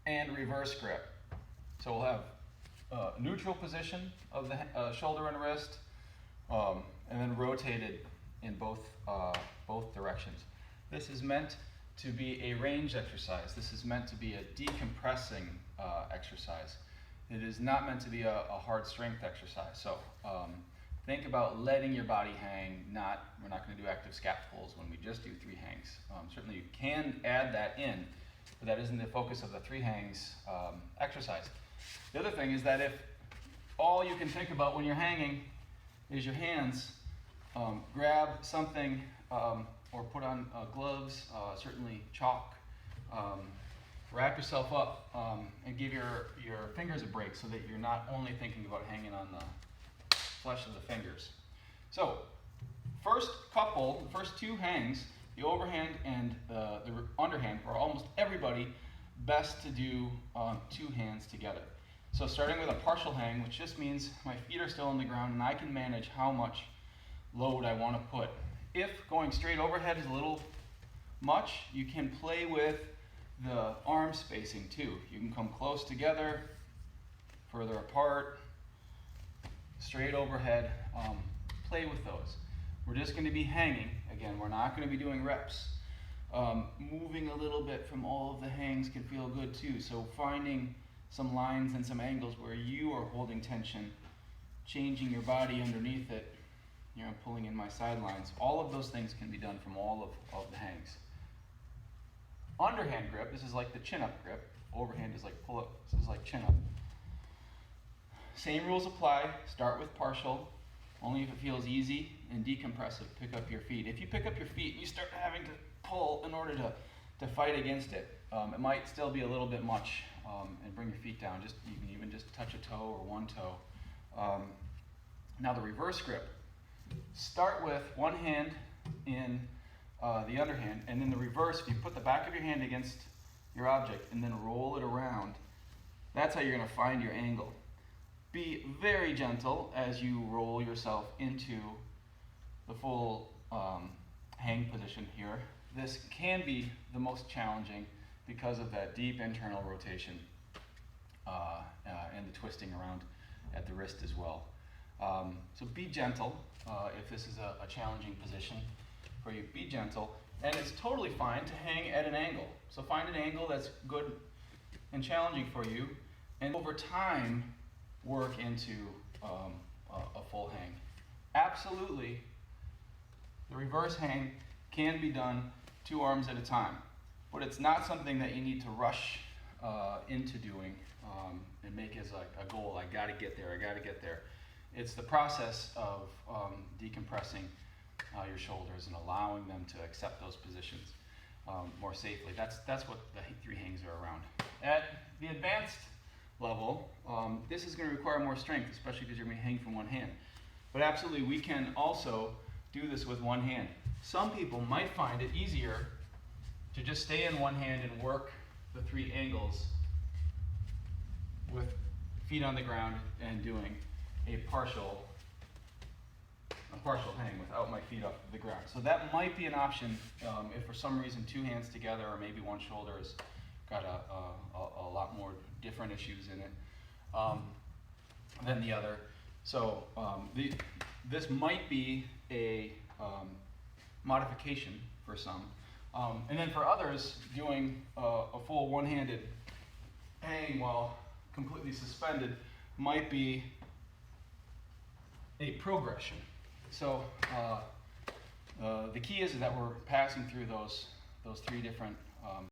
and reverse grip. So we'll have neutral position of the shoulder and wrist, and then rotated in both directions. This is meant to be a range exercise. This is meant to be a decompressing exercise. It is not meant to be a hard strength exercise. So think about letting your body hang. We're not going to do active scap pulls when we just do 3 hangs. Certainly you can add that in, but that isn't the focus of the 3 hangs exercise. The other thing is that if all you can think about when you're hanging is your hands, grab something or put on gloves, certainly chalk, wrap yourself up and give your fingers a break so that you're not only thinking about hanging on the flesh of the fingers. So first 2 hangs, the overhand and the underhand, for almost everybody, best to do 2 hands together. So starting with a partial hang, which just means my feet are still on the ground and I can manage how much load I want to put. If going straight overhead is a little much, you can play with the arm spacing too. You can come close together, further apart, straight overhead, play with those. We're just going to be hanging. Again, we're not going to be doing reps. Moving a little bit from all of the hangs can feel good too. So finding some lines and some angles where you are holding tension, changing your body underneath it. You know, I'm pulling in my sidelines. All of those things can be done from all of the hangs. Underhand grip, this is like the chin-up grip. Overhand is like pull-up, this is like chin-up. Same rules apply. Start with partial, only if it feels easy, and decompressive. Pick up your feet. If you pick up your feet and you start having to pull in order to fight against it, it might still be a little bit much, and bring your feet down. You can even just touch a toe or one toe. Now the reverse grip. Start with one hand in the underhand, and in the reverse, if you put the back of your hand against your object and then roll it around, that's how you're going to find your angle. Be very gentle as you roll yourself into the full hang position here. This can be the most challenging because of that deep internal rotation and the twisting around at the wrist as well. So be gentle if this is a challenging position for you. Be gentle, and it's totally fine to hang at an angle. So find an angle that's good and challenging for you, and over time work into a full hang. Absolutely, the reverse hang can be done 2 arms at a time, but it's not something that you need to rush into doing and make as a goal. I got to get there. I got to get there. It's the process of decompressing your shoulders and allowing them to accept those positions more safely. That's what the 3 hangs are around. At the advanced level, this is going to require more strength, especially because you're going to hang from one hand. But absolutely, we can also do this with one hand. Some people might find it easier to just stay in one hand and work the 3 angles with feet on the ground and doing a partial hang without my feet off the ground. So that might be an option if for some reason 2 hands together, or maybe one shoulder has got a lot more different issues in it than the other. So this might be a modification for some. And then for others, doing a full one-handed hang while completely suspended might be a progression. So the key is that we're passing through those 3 different